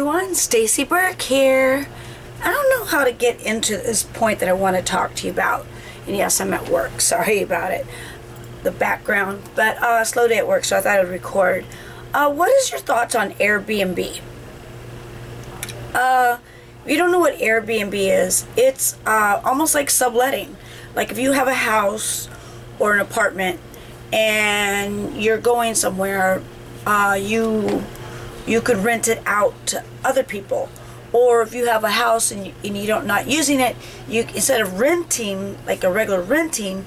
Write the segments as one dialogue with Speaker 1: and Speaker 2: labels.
Speaker 1: everyone, StacyBurke here. I don't know how to get into this point that I want to talk to you about. And yes, I'm at work. Sorry about it. The background. But slow day at work, so I thought I would record. What is your thoughts on Air BnB? If you don't know what Air BnB is, it's almost like subletting. Like if you have a house or an apartment and you're going somewhere, you could rent it out to other people. Or if you have a house and you're not using it, instead of renting like a regular renting,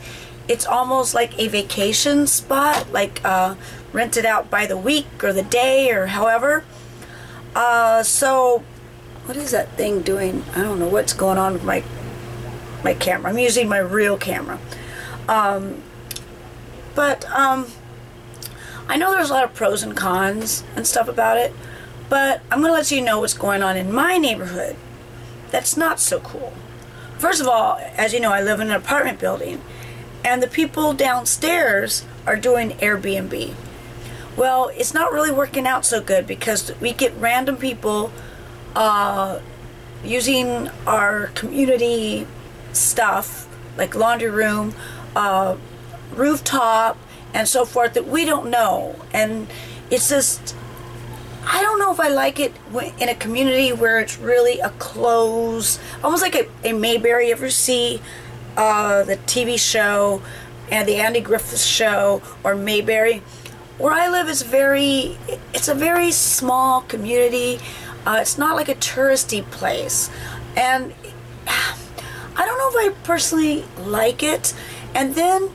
Speaker 1: it's almost like a vacation spot, like rented out by the week or the day or however. So what is that thing doing? I don't know what's going on with my camera. I'm using my real camera. I know there's a lot of pros and cons and stuff about it, but I'm going to let you know what's going on in my neighborhood that's not so cool. First of all, as you know, I live in an apartment building, and the people downstairs are doing Airbnb. Well, it's not really working out so good because we get random people using our community stuff, like laundry room, rooftop, and so forth, that we don't know. And it's just, I don't know if I like it in a community where it's really a close, almost like a Mayberry. You ever see the TV show and the Andy Griffith show, or Mayberry? Where I live is it's a very small community. It's not like a touristy place, and I don't know if I personally like it. And then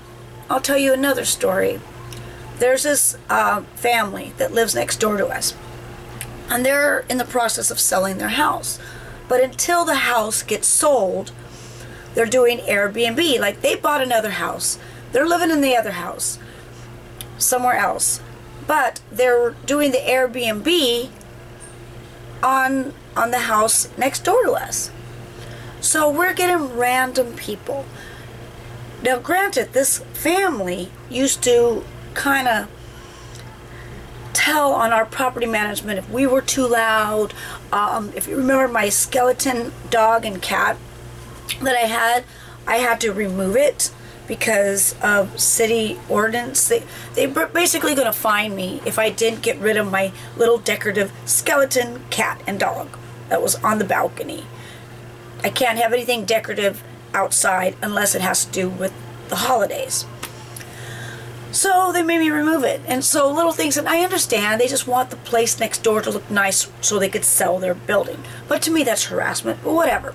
Speaker 1: I'll tell you another story. There's this family that lives next door to us, and they're in the process of selling their house. But until the house gets sold, they're doing Airbnb. Like, they bought another house. They're living in the other house somewhere else, but they're doing the Airbnb on the house next door to us. So we're getting random people. Now, granted, this family used to kind of tell on our property management if we were too loud. If you remember my skeleton dog and cat that I had to remove it because of city ordinance. They were basically going to fine me if I didn't get rid of my little decorative skeleton cat and dog that was on the balcony. I can't have anything decorative outside unless it has to do with the holidays. So they made me remove it. And so little things, and I understand, they just want the place next door to look nice so they could sell their building. But to me, that's harassment. But whatever.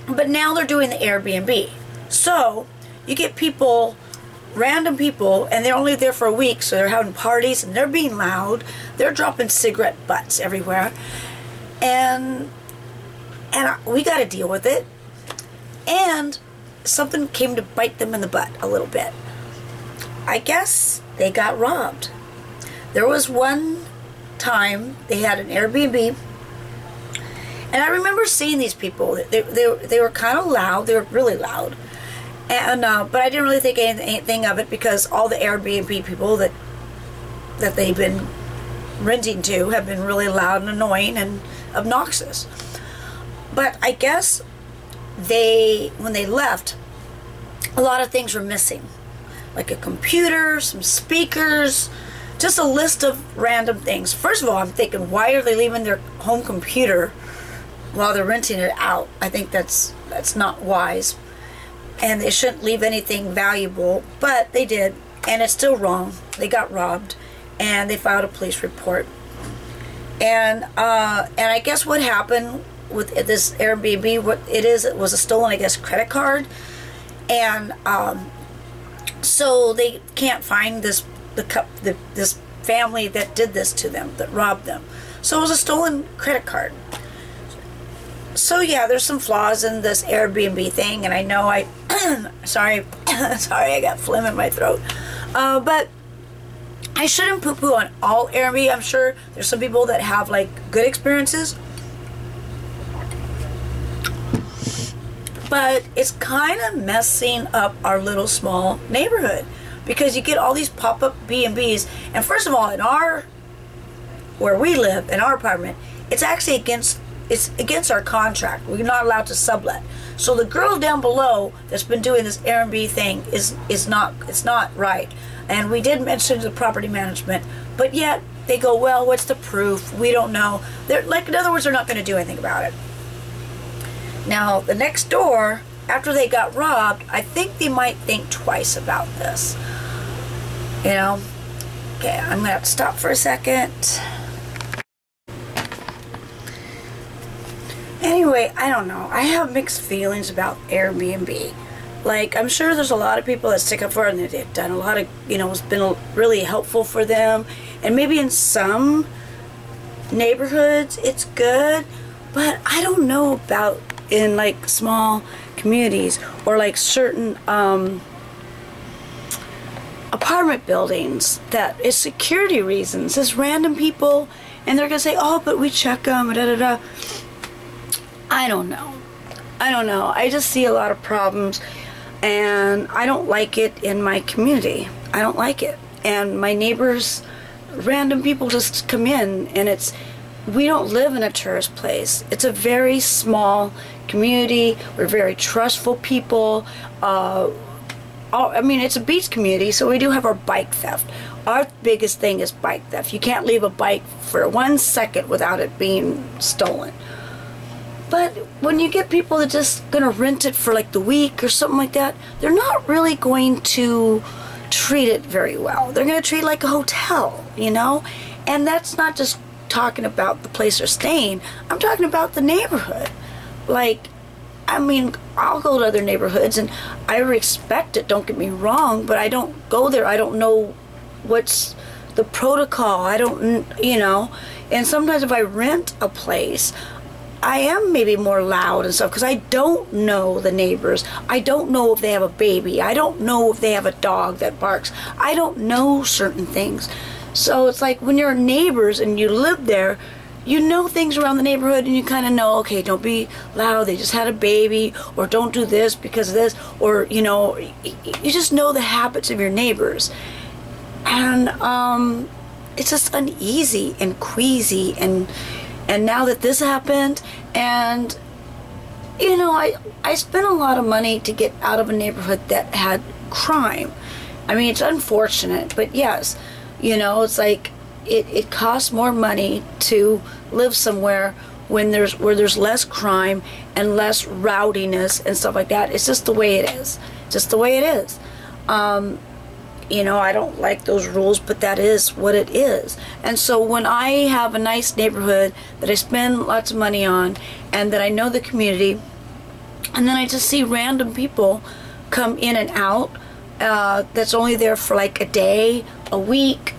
Speaker 1: But now they're doing the Airbnb. So you get people, random people, and they're only there for a week, so they're having parties and they're being loud. They're dropping cigarette butts everywhere. And we got to deal with it. And something came to bite them in the butt a little bit. I guess they got robbed. There was one time they had an Airbnb, and I remember seeing these people. They were kind of loud. They were really loud, and but I didn't really think anything of it because all the Airbnb people that they've been renting to have been really loud and annoying and obnoxious. But I guess when they left, a lot of things were missing, like a computer, some speakers, just a list of random things. First of all, I'm thinking, why are they leaving their home computer while they're renting it out? I think that's not wise, and they shouldn't leave anything valuable, but they did, and it's still wrong. They got robbed, and they filed a police report. And I guess what happened with this Airbnb, it was a stolen, I guess, credit card, and so they can't find this family that did this to them, that robbed them. So it was a stolen credit card. So yeah, there's some flaws in this Airbnb thing, and I know sorry, I got phlegm in my throat, but I shouldn't poo-poo on all Airbnb. I'm sure there's some people that have like good experiences, but it's kind of messing up our little small neighborhood because you get all these pop-up B&Bs, and first of all, in our where we live in our apartment, it's actually against our contract. We're not allowed to sublet. So the girl down below that's been doing this Air BnB thing is not right. And we did mention the property management, but yet they go, well, what's the proof? We don't know. They're like, in other words, they're not going to do anything about it. Now the next door, after they got robbed, I think they might think twice about this. You know? Okay, I'm gonna have to stop for a second. Anyway, I don't know. I have mixed feelings about Air BnB. Like, I'm sure there's a lot of people that stick up for it and they've done a lot of, you know, it's been really helpful for them. And maybe in some neighborhoods it's good, but I don't know about in like small communities or like certain apartment buildings that it's security reasons. It's random people and they're gonna say, oh, but we check them, da da da. I don't know. I just see a lot of problems and I don't like it in my community. I don't like it. And my neighbors, random people just come in, and we don't live in a tourist place. It's a very small community. We're very trustful people. I mean, it's a beach community, so we do have our bike theft. Our biggest thing is bike theft. You can't leave a bike for 1 second without it being stolen. But when you get people that just gonna rent it for like the week or something like that, they're not really going to treat it very well. They're gonna treat it like a hotel, you know? And that's not just talking about the place they're staying. I'm talking about the neighborhood. Like, I mean, I'll go to other neighborhoods and I respect it, don't get me wrong, but I don't go there. I don't know what's the protocol. I don't, you know? And sometimes if I rent a place, I am maybe more loud and stuff because I don't know the neighbors. I don't know if they have a baby. I don't know if they have a dog that barks. I don't know certain things. So it's like when you're neighbors and you live there, you know things around the neighborhood and you kind of know, okay, don't be loud, they just had a baby, or don't do this because of this, or, you know, you just know the habits of your neighbors. And it's just uneasy and queasy, and now that this happened, and you know, I spent a lot of money to get out of a neighborhood that had crime. I mean, it's unfortunate, but yes, you know, it's like it costs more money to live somewhere where there's less crime and less rowdiness and stuff like that. It's just the way it is. Just the way it is. You know, I don't like those rules, but that is what it is. And so when I have a nice neighborhood that I spend lots of money on and that I know the community, and then I just see random people come in and out that's only there for like a day, a week,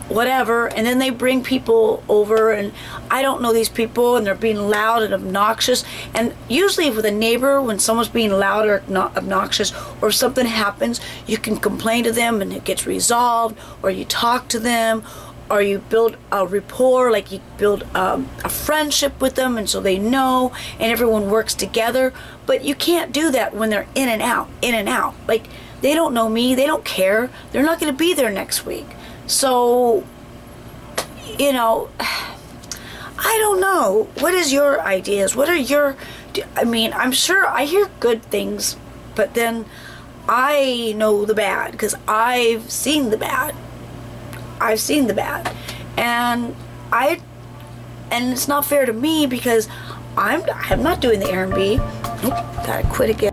Speaker 1: whatever, and then they bring people over and I don't know these people and they're being loud and obnoxious. And usually with a neighbor, when someone's being loud or obnoxious or if something happens, you can complain to them and it gets resolved, or you talk to them, or you build a rapport, like you build a friendship with them, and so they know and everyone works together. But you can't do that when they're in and out. Like, they don't know me, they don't care, they're not going to be there next week. So, you know, I don't know. What is your ideas? What are your, I mean, I'm sure I hear good things, but then I know the bad because I've seen the bad. I've seen the bad. And it's not fair to me because I'm not doing the Air BnB. Nope, gotta quit again.